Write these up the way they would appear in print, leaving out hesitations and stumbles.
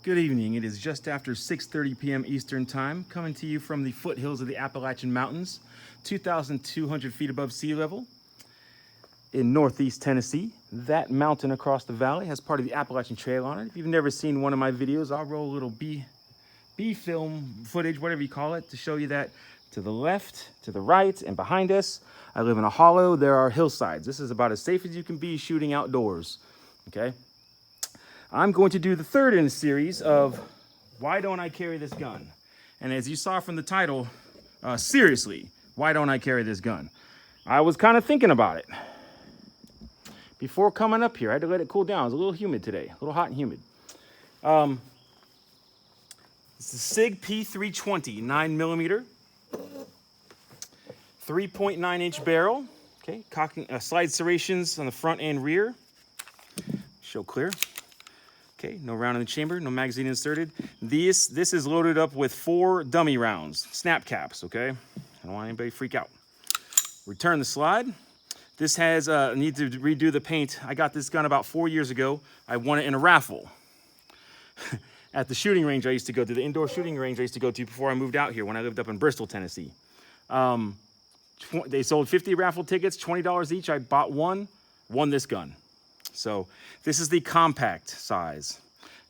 Good evening. It is just after 6:30 p.m. Eastern Time, coming to you from the foothills of the Appalachian Mountains, 2,200 feet above sea level in northeast Tennessee. That mountain across the valley has part of the Appalachian Trail on it. If you've never seen one of my videos, I'll roll a little B film footage, whatever you call it, to show you that to the left, to the right, and behind us, I live in a hollow. There are hillsides. This is about as safe as you can be shooting outdoors, okay? I'm going to do the third in the series of Why Don't I Carry This Gun? And as you saw from the title, seriously, why don't I carry this gun? I was kind of thinking about it. Before coming up here, I had to let it cool down. It was a little humid today, a little hot and humid. It's the Sig P320 9mm, 3.9-inch barrel. Okay, cocking slide serrations on the front and rear. Show clear. Okay, no round in the chamber, no magazine inserted. This is loaded up with 4 dummy rounds, snap caps, okay? I don't want anybody to freak out. Return the slide. This has, need to redo the paint. I got this gun about 4 years ago. I won it in a raffle at the shooting range I used to go to, the indoor shooting range I used to go to before I moved out here when I lived up in Bristol, Tennessee. They sold 50 raffle tickets, $20 each. I bought one, won this gun. So this is the compact size.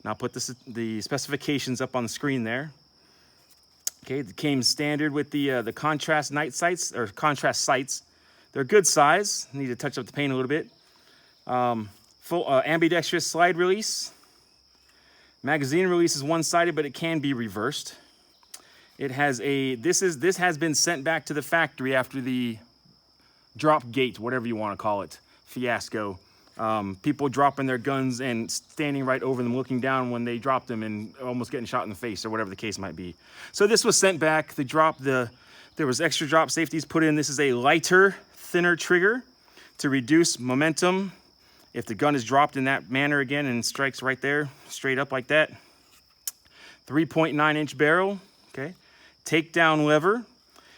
Now I'll put the specifications up on the screen there. Okay, it came standard with the contrast night sights, or contrast sights. They're good size. Need to touch up the paint a little bit. Full ambidextrous slide release. Magazine release is one-sided, but it can be reversed. It has this has been sent back to the factory after the drop gate, whatever you want to call it, fiasco. People dropping their guns and standing right over them, looking down when they dropped them and almost getting shot in the face or whatever the case might be. So this was sent back. There was extra drop safeties put in. This is a lighter, thinner trigger to reduce momentum if the gun is dropped in that manner again and strikes right there, straight up like that. 3.9-inch barrel, okay. Takedown lever.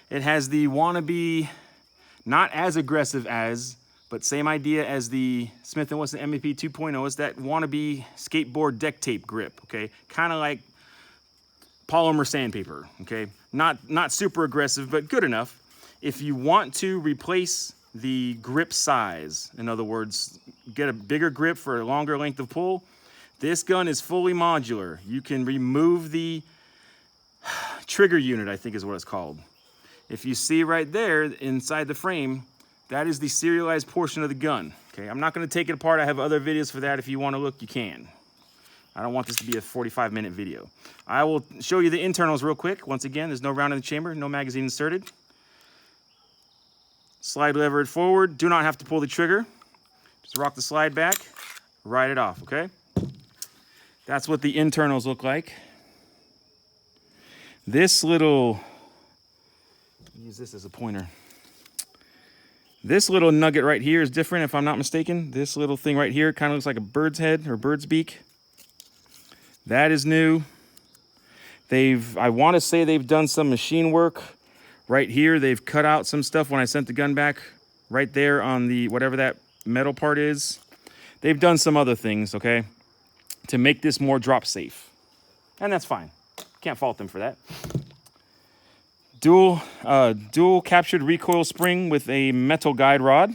It has the wannabe, not as aggressive as, but same idea as the Smith & Wesson MEP 2.0. It's that wannabe skateboard deck tape grip, okay? Kind of like polymer sandpaper, okay? Not super aggressive, but good enough. If you want to replace the grip size, in other words, get a bigger grip for a longer length of pull, this gun is fully modular. You can remove the trigger unit, I think is what it's called. If you see right there inside the frame, that is the serialized portion of the gun. Okay, I'm not going to take it apart. I have other videos for that. If you want to look, you can. I don't want this to be a 45-minute video. I will show you the internals real quick. Once again, there's no round in the chamber, no magazine inserted. Slide lever it forward. Do not have to pull the trigger. Just rock the slide back, ride it off, okay? That's what the internals look like. This little, use this as a pointer. This little nugget right here is different, if I'm not mistaken. This little thing right here kind of looks like a bird's head or bird's beak. That is new. I want to say they've done some machine work right here. They've cut out some stuff when I sent the gun back right there on the, whatever that metal part is. They've done some other things, okay, to make this more drop safe. And that's fine. Can't fault them for that. Dual captured recoil spring with a metal guide rod.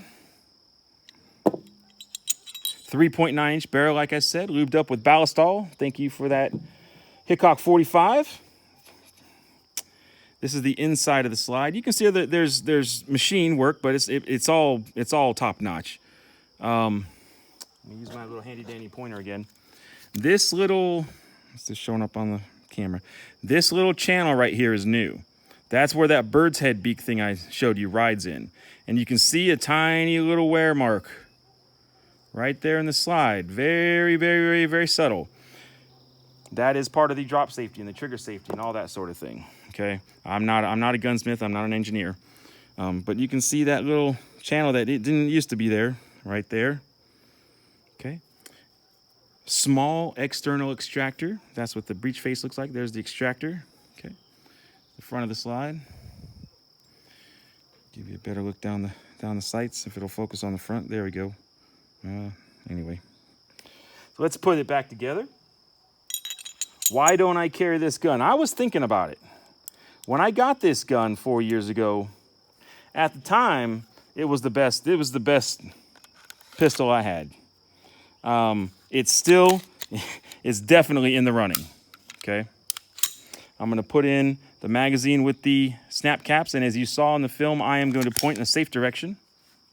3.9-inch barrel, like I said, lubed up with ballistol. Thank you for that, Hickok 45. This is the inside of the slide. You can see that there's machine work, but it's all top notch. Let me use my little handy dandy pointer again. This little, it's just showing up on the camera. This little channel right here is new. That's where that bird's head beak thing I showed you rides in. And you can see a tiny little wear mark right there in the slide. Very, very, very, very subtle. That is part of the drop safety and the trigger safety and all that sort of thing, okay? I'm not a gunsmith. I'm not an engineer. But you can see that little channel that it didn't used to be there, right there, okay? Small external extractor. That's what the breech face looks like. There's the extractor, okay? The front of the slide. Give you a better look down the sights if it'll focus on the front. There we go. Anyway, so let's put it back together. Why don't I carry this gun? I was thinking about it. When I got this gun 4 years ago, at the time, it was the best pistol I had. It's still, it's definitely in the running, okay? I'm gonna put in the magazine with the snap caps, and as you saw in the film, I am going to point in a safe direction.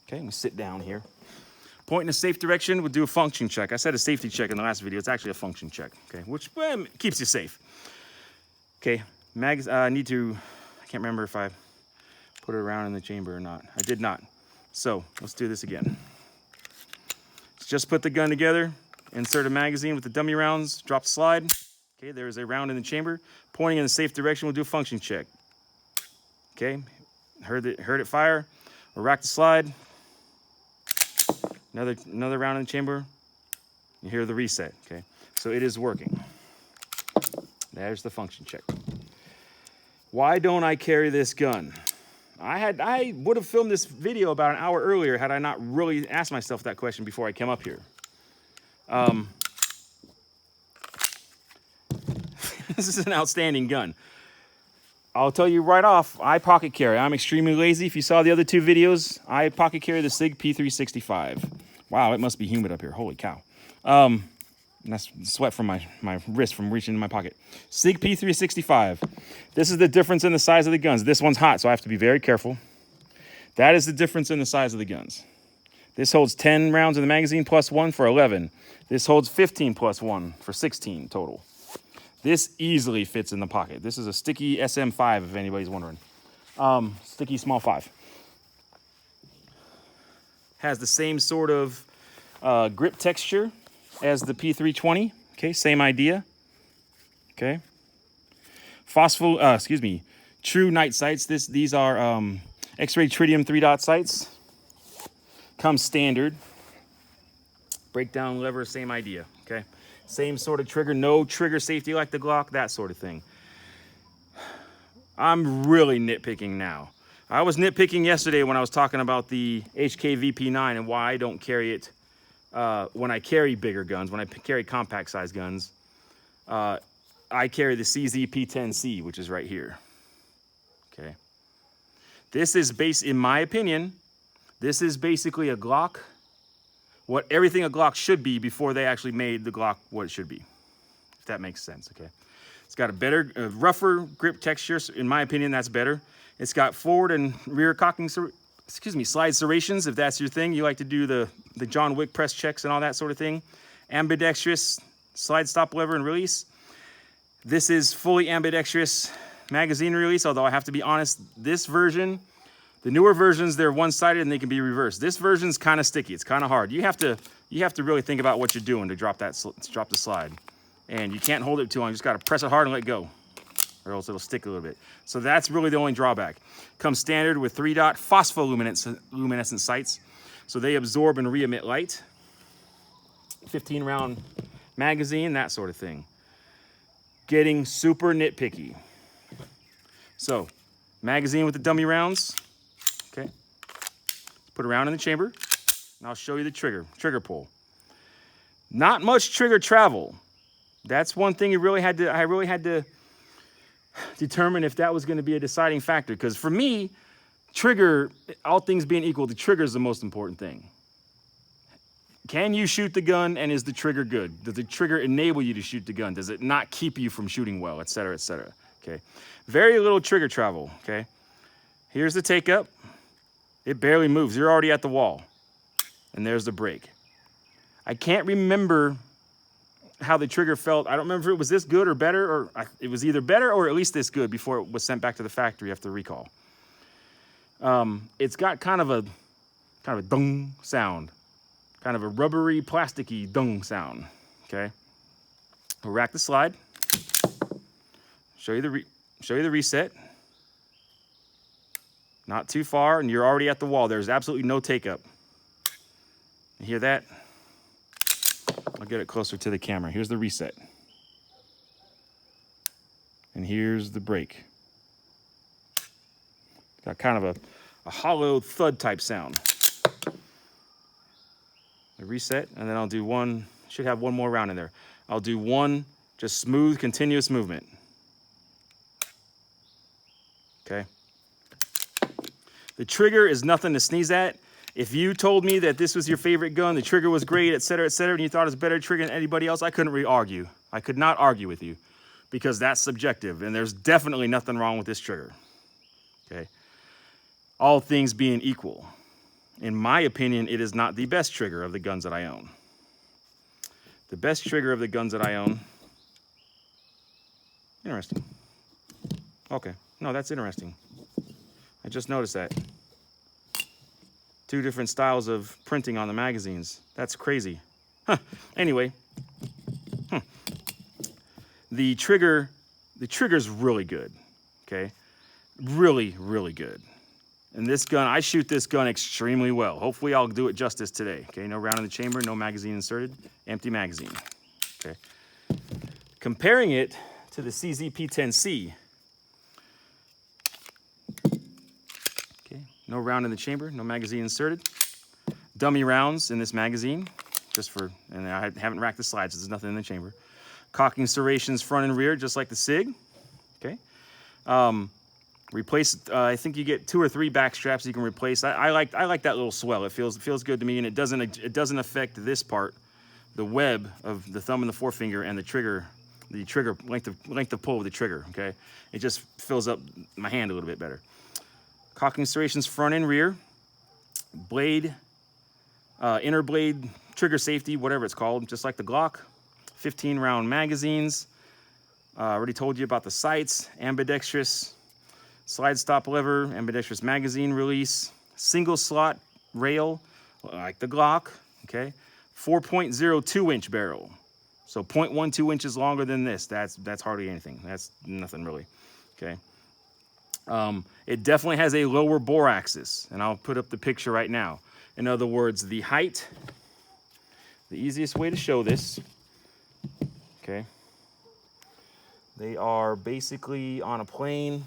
Okay, let me sit down here. Point in a safe direction, we'll do a function check. I said a safety check in the last video, it's actually a function check, okay? Which keeps you safe. Okay, I need to, I can't remember if I put it around in the chamber or not. I did not. So let's do this again. Just put the gun together, insert a magazine with the dummy rounds, drop the slide. Okay, there's a round in the chamber. Pointing in the safe direction, we'll do a function check. Okay, heard it fire. We'll rack the slide. Another round in the chamber. You hear the reset, okay? So it is working. There's the function check. Why don't I carry this gun? I would have filmed this video about an hour earlier had I not really asked myself that question before I came up here. This is an outstanding gun. I'll tell you right off, I pocket carry. I'm extremely lazy. If you saw the other two videos, I pocket carry the Sig P320. Wow, it must be humid up here. Holy cow. That's sweat from my wrist from reaching in my pocket. Sig P320. This is the difference in the size of the guns. This one's hot, so I have to be very careful. That is the difference in the size of the guns. This holds 10 rounds in the magazine plus 1 for 11. This holds 15 plus 1 for 16 total. This easily fits in the pocket. This is a sticky SM5, if anybody's wondering. Sticky small 5. Has the same sort of grip texture as the P320. Okay, same idea. Okay. True night sights. These are X-ray tritium 3-dot sights. Comes standard. Breakdown lever, same idea. Okay. Same sort of trigger, no trigger safety like the Glock, that sort of thing. I'm really nitpicking now. I was nitpicking yesterday when I was talking about the HK VP9 and why I don't carry it when I carry bigger guns, when I carry compact size guns. I carry the CZ P10C, which is right here. Okay. This is in my opinion, this is basically a Glock. What everything a Glock should be before they actually made the Glock what it should be, if that makes sense, okay? It's got a better, rougher grip texture. In my opinion, that's better. It's got forward and rear cocking, slide serrations, if that's your thing. You like to do the John Wick press checks and all that sort of thing. Ambidextrous slide stop lever and release. This is fully ambidextrous magazine release, although I have to be honest, this version, the newer versions, they're one-sided and they can be reversed. This version's kind of sticky. It's kind of hard. You have to really think about what you're doing to drop the slide. And you can't hold it too long. You just got to press it hard and let go, or else it'll stick a little bit. So that's really the only drawback. Comes standard with 3-dot phospholuminescent sights. So they absorb and re-emit light. 15-round magazine, that sort of thing. Getting super nitpicky. So, magazine with the dummy rounds. Okay, put a round in the chamber, and I'll show you the trigger pull. Not much trigger travel. That's one thing I really had to determine if that was going to be a deciding factor. Because for me, trigger, all things being equal, the trigger is the most important thing. Can you shoot the gun, and is the trigger good? Does the trigger enable you to shoot the gun? Does it not keep you from shooting well, et cetera, et cetera? Okay, very little trigger travel. Okay, here's the take up. It barely moves. You're already at the wall. And there's the break. I can't remember how the trigger felt. I don't remember if it was this good or better, or it was either better or at least this good before it was sent back to the factory after recall. It's got kind of a dung sound. Kind of a rubbery, plasticky dung sound. Okay? We'll rack the slide. Show you the reset. Not too far, and you're already at the wall. There's absolutely no take-up. You hear that? I'll get it closer to the camera. Here's the reset. And here's the break. Got kind of a hollow thud type sound. The reset, and then I'll do should have one more round in there. I'll do one Just smooth, continuous movement. Okay. The trigger is nothing to sneeze at. If you told me that this was your favorite gun, the trigger was great, et cetera, and you thought it was a better trigger than anybody else, I couldn't argue. I could not argue with you because that's subjective, and there's definitely nothing wrong with this trigger. Okay. All things being equal. In my opinion, it is not the best trigger of the guns that I own. The best trigger of the guns that I own. Interesting. Okay. No, that's interesting. I just noticed that. 2 different styles of printing on the magazines. That's crazy. Huh. Anyway. The trigger's really good. Okay. Really, really good. And this gun, I shoot this gun extremely well. Hopefully I'll do it justice today. Okay, no round in the chamber, no magazine inserted, empty magazine. Okay. Comparing it to the Sig P320. Okay, no round in the chamber, no magazine inserted. Dummy rounds in this magazine, and I haven't racked the slides, so there's nothing in the chamber. Cocking serrations front and rear, just like the Sig. Okay. Replace. I think you get 2 or 3 back straps you can replace. I like that little swell. It feels good to me, and it doesn't affect this part, the web of the thumb and the forefinger and the trigger length of pull of the trigger. Okay, it just fills up my hand a little bit better. Cocking serrations front and rear. Blade, inner blade trigger safety, whatever it's called, just like the Glock. 15 round magazines. I already told you about the sights, ambidextrous slide stop lever, ambidextrous magazine release, single slot rail, like the Glock, okay? 4.02 inch barrel. So 0.12 inches longer than this. That's hardly anything. That's nothing really, okay? It definitely has a lower bore axis, and I'll put up the picture right now. In other words, the height, the easiest way to show this, okay? They are basically on a plane.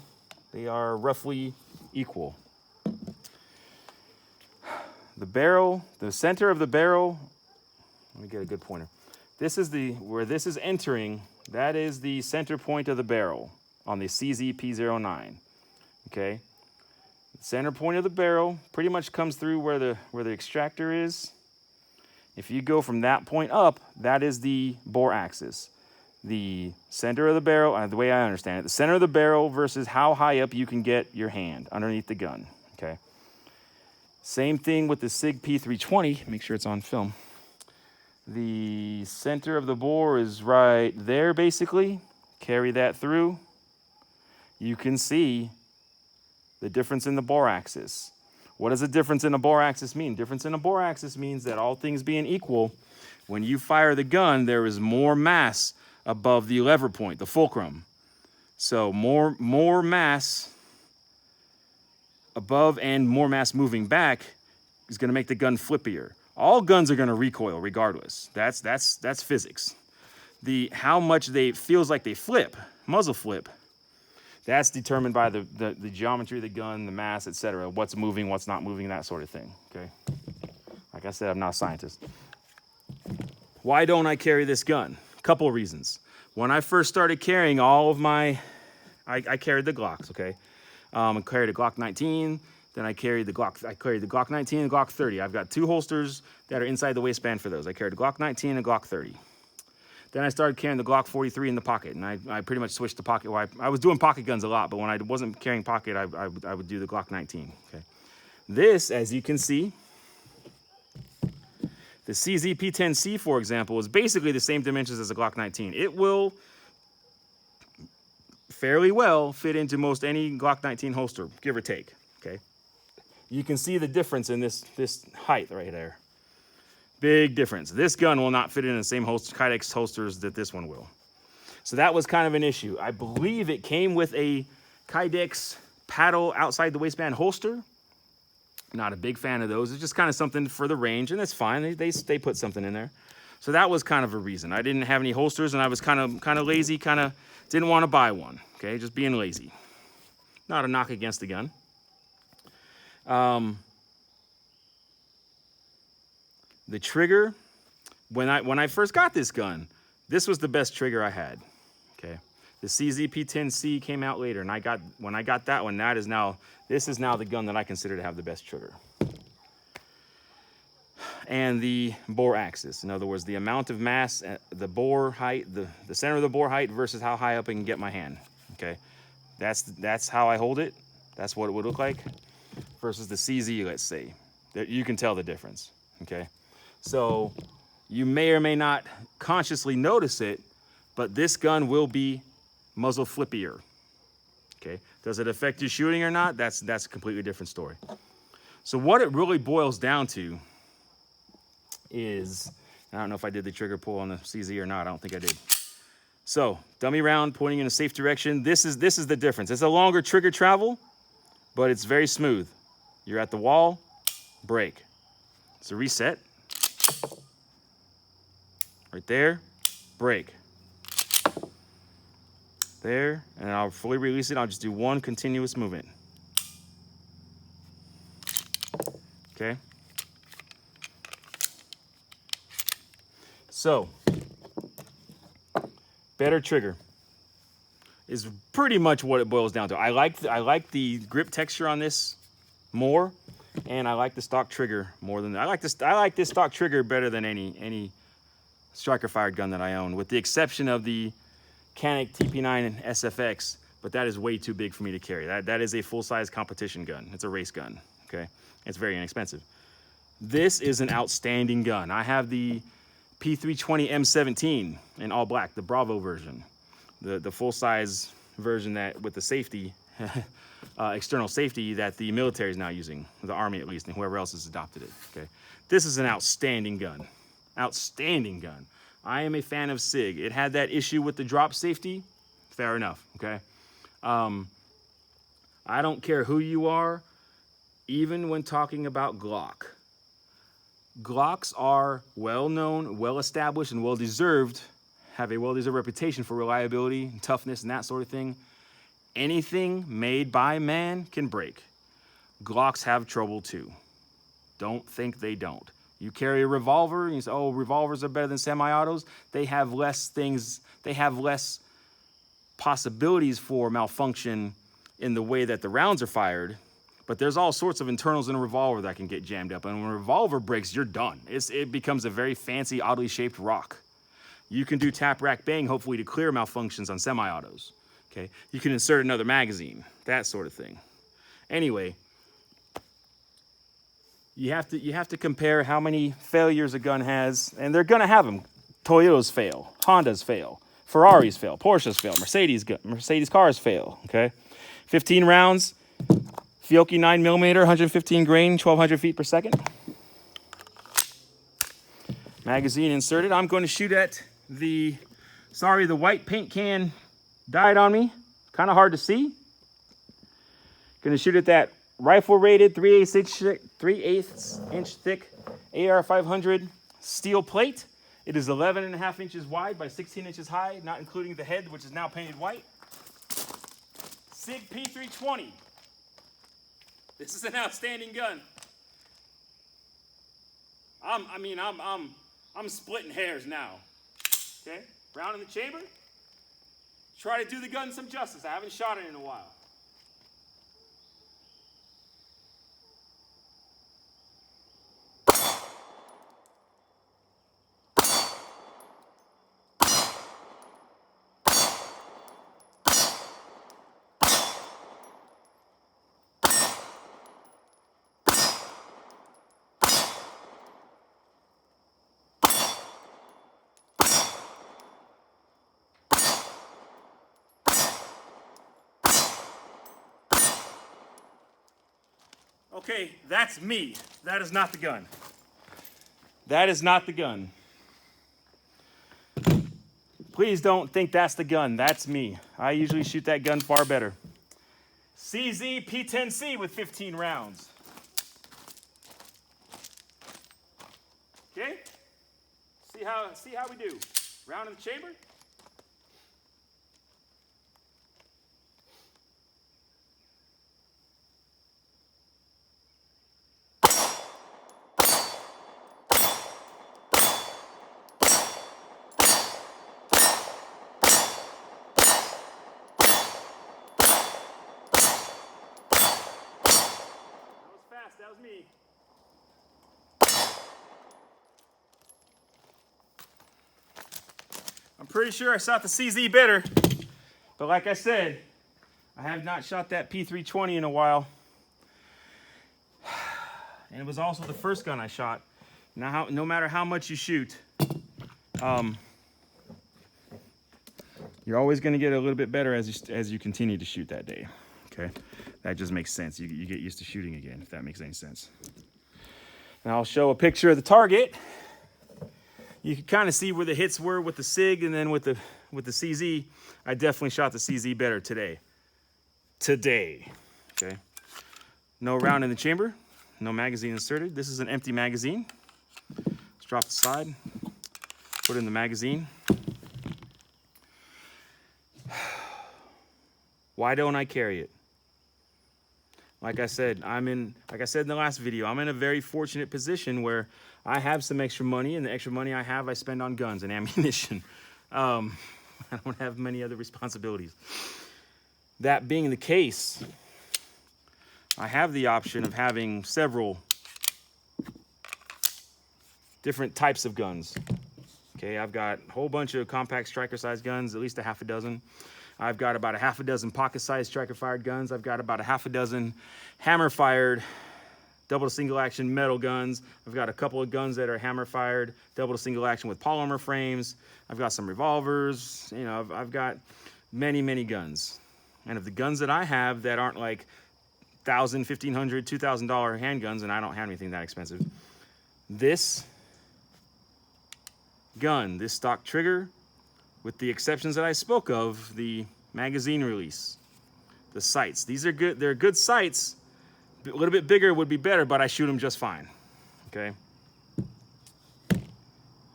They are roughly equal. The barrel, the center of the barrel, let me get a good pointer. This is where this is entering, that is the center point of the barrel on the Sig P320. Okay? The center point of the barrel pretty much comes through where the extractor is. If you go from that point up, that is the bore axis. The center of the barrel, the way I understand it, the center of the barrel versus how high up you can get your hand underneath the gun, okay? Same thing with the Sig P320. Make sure it's on film. The center of the bore is right there, basically. Carry that through. You can see the difference in the bore axis. What does a difference in a bore axis mean? Difference in a bore axis means that all things being equal, when you fire the gun, there is more mass above the lever point, the fulcrum. So more mass above and more mass moving back is going to make the gun flippier. All guns are going to recoil regardless. That's physics. How much feels like they flip, muzzle flip, that's determined by the geometry of the gun, the mass, etc. What's moving, what's not moving, that sort of thing. Okay. Like I said, I'm not a scientist. Why don't I carry this gun? Couple of reasons. When I first started carrying all of I carried the Glocks, okay? I carried a Glock 19, then I carried the Glock 19 and Glock 30. I've got 2 holsters that are inside the waistband for those. I carried a Glock 19 and a Glock 30. Then I started carrying the Glock 43 in the pocket, and I pretty much switched to pocket. Well, I was doing pocket guns a lot, but when I wasn't carrying pocket, I would do the Glock 19, okay? This, as you can see, the Sig P320, for example, is basically the same dimensions as a Glock 19. It will fairly well fit into most any Glock 19 holster, give or take, okay? You can see the difference in this height right there. Big difference. This gun will not fit in the same Kydex holsters that this one will. So that was kind of an issue. I believe it came with a Kydex paddle outside the waistband holster. Not a big fan of those. It's just kind of something for the range, and that's fine. They put something in there. So that was kind of a reason. I didn't have any holsters, and I was kind of lazy, didn't want to buy one. Okay, just being lazy. Not a knock against the gun. The trigger, when I first got this gun, This was the best trigger I had, okay? The CZ P10C came out later, and when I got that one, this is now the gun that I consider to have the best trigger. And the bore axis, in other words, the amount of mass, the bore height, the center of the bore height versus how high up I can get my hand, okay? That's how I hold it. That's what it would look like versus the CZ, let's say. You can tell the difference, okay? So you may or may not consciously notice it, but this gun will be muzzle flippier, okay? Does it affect your shooting or not? That's a completely different story. So what it really boils down to is, I don't know if I did the trigger pull on the CZ or not. I don't think I did. So dummy round pointing in a safe direction. This is the difference. It's a longer trigger travel, but it's very smooth. You're at the wall, break. It's a reset. Right there, break. There, and I'll fully release it. I'll just do one continuous movement. Okay. So, better trigger is pretty much what it boils down to. I like the grip texture on this more, and I like the stock trigger more than I like this stock trigger better than any striker fired gun that I own, with the exception of the Canik TP9 SFX, but that is way too big for me to carry. That is a full-size competition gun. It's a race gun, okay? It's very inexpensive. This is an outstanding gun. I have the P320 M17 in all black, the Bravo version, the full-size version that with the safety, external safety that the military is now using, the Army at least, and whoever else has adopted it, okay? This is an outstanding gun, outstanding gun. I am a fan of Sig. It had that issue with the drop safety, fair enough, okay? I don't care who you are, even when talking about Glock. Glocks are well-known, well-established, and well-deserved, have a well-deserved reputation for reliability and toughness and that sort of thing. Anything made by man can break. Glocks have trouble too. Don't think they don't. You carry a revolver, and you say, oh, revolvers are better than semi-autos. They have less things, they have less possibilities for malfunction in the way that the rounds are fired, but there's all sorts of internals in a revolver that can get jammed up. And when a revolver breaks, you're done. It becomes a very fancy, oddly shaped rock. You can do tap, rack, bang, hopefully to clear malfunctions on semi-autos, okay? You can insert another magazine, that sort of thing. Anyway, you have to compare how many failures a gun has, and they're gonna have them. Toyotas fail, Hondas fail, Ferraris fail, Porsches fail, Mercedes cars fail, okay? 15 rounds, Fiocchi 9mm, 115 grain, 1,200 feet per second. Magazine inserted. I'm going to shoot at the white paint can died on me. Kind of hard to see. Going to shoot at that rifle rated 3/8 inch thick AR-500 steel plate. It is 11.5 inches wide by 16 inches high, not including the head, which is now painted white. Sig P320. This is an outstanding gun. I'm splitting hairs now. Okay, round in the chamber. Try to do the gun some justice. I haven't shot it in a while. Okay, that's me. That is not the gun. That is not the gun. Please don't think that's the gun. That's me. I usually shoot that gun far better. CZ P10C with 15 rounds. Okay? See how we do. Round in the chamber. that was me. I'm pretty sure I shot the CZ better, but like I said, I have not shot that P320 in a while. And it was also the first gun I shot. Now, no matter how much you shoot, you're always going to get a little bit better as you continue to shoot that day. Okay, that just makes sense. You get used to shooting again, if that makes any sense. Now I'll show a picture of the target. You can kind of see where the hits were with the Sig, and then with the CZ. I definitely shot the CZ better today. Okay. No round in the chamber. No magazine inserted. This is an empty magazine. Let's drop the slide. Put in the magazine. Why don't I carry it? Like I said in the last video, I'm in a very fortunate position where I have some extra money, and the extra money I have, I spend on guns and ammunition. I don't have many other responsibilities. That being the case, I have the option of having several different types of guns. Okay, I've got a whole bunch of compact striker size guns, at least a half a dozen. I've got about a half a dozen pocket sized striker fired guns. I've got about a half a dozen hammer fired double to single action metal guns. I've got a couple of guns that are hammer fired double to single action with polymer frames. I've got some revolvers. You know, I've got many guns. And of the guns that I have that aren't like $1,000, $1,500, $2,000 handguns, and I don't have anything that expensive, this gun, this stock trigger, with the exceptions that I spoke of, the magazine release, the sights. These are good. They're good sights. A little bit bigger would be better, but I shoot them just fine. Okay.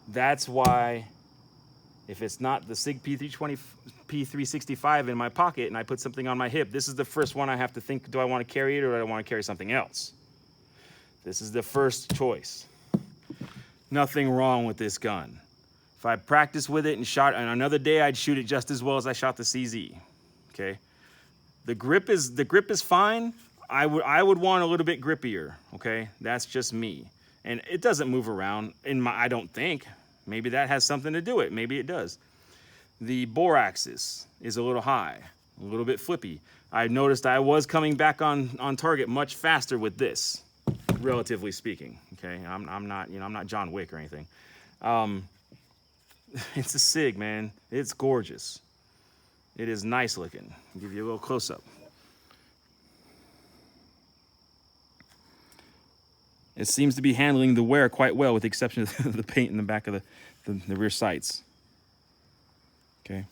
That's why, if it's not the Sig P320 P365 in my pocket and I put something on my hip, this is the first one I have to think, do I want to carry it or do I want to carry something else? This is the first choice. Nothing wrong with this gun. If I practiced with it and shot on another day, I'd shoot it just as well as I shot the CZ. Okay. The grip is fine. I would want a little bit grippier. Okay. That's just me. And it doesn't move around I don't think. Maybe that has something to do with it. Maybe it does. The bore axis is a little high, a little bit flippy. I noticed I was coming back on target much faster with this, relatively speaking. Okay, I'm not John Wick or anything. It's a Sig, man. It's gorgeous. It is nice looking. I'll give you a little close up. It seems to be handling the wear quite well, with the exception of the paint in the back of the rear sights. Okay.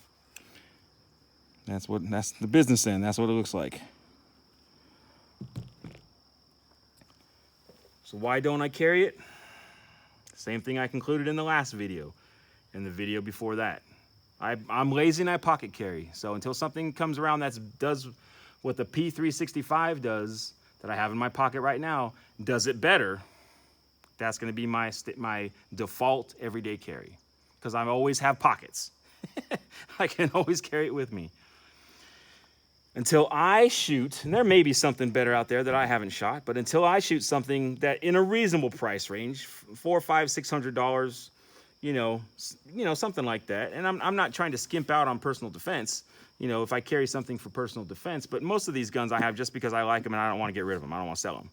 That's the business end. That's what it looks like. So why don't I carry it? Same thing I concluded in the last video, and the video before that. I'm lazy and I pocket carry. So until something comes around that does what the P365 does, that I have in my pocket right now, does it better, that's going to be my default everyday carry, because I always have pockets. I can always carry it with me. Until I shoot, and there may be something better out there that I haven't shot, but until I shoot something that in a reasonable price range, $400, $500, $600, you know, something like that. And I'm not trying to skimp out on personal defense, you know, if I carry something for personal defense, but most of these guns I have just because I like them and I don't want to get rid of them. I don't want to sell them.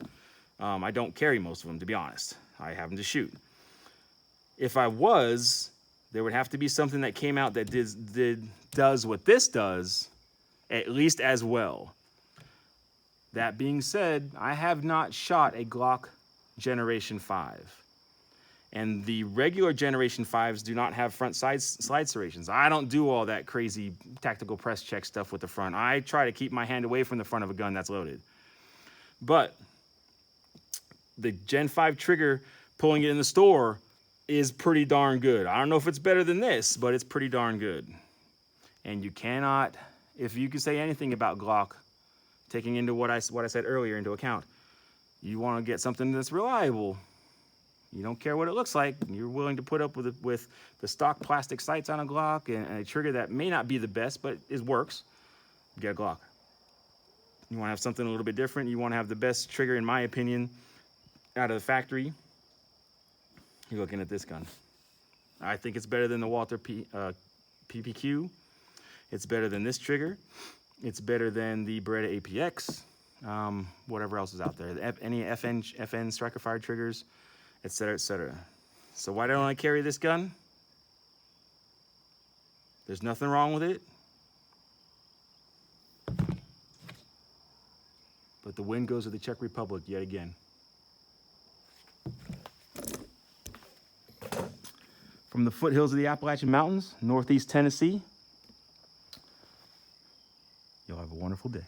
I don't carry most of them, to be honest. I have them to shoot. If I was, there would have to be something that came out that does what this does, at least as well. That being said, I have not shot a Glock Generation 5. And the regular Generation 5s do not have front slide serrations. I don't do all that crazy tactical press check stuff with the front. I try to keep my hand away from the front of a gun that's loaded. But the Gen 5 trigger, pulling it in the store, is pretty darn good. I don't know if it's better than this, but it's pretty darn good. And you cannot, if you can say anything about Glock, taking into what I said earlier into account, you want to get something that's reliable. You don't care what it looks like. You're willing to put up with the stock plastic sights on a Glock and a trigger that may not be the best, but it works. Get a Glock. You want to have something a little bit different. You want to have the best trigger, in my opinion, out of the factory, you're looking at this gun. I think it's better than the Walther PPQ. It's better than this trigger. It's better than the Beretta APX. Whatever else is out there. Any FN striker fired triggers, etc., etc. So why don't I carry this gun? There's nothing wrong with it. But the win goes to the Czech Republic yet again. From the foothills of the Appalachian Mountains, northeast Tennessee, you'll have a wonderful day.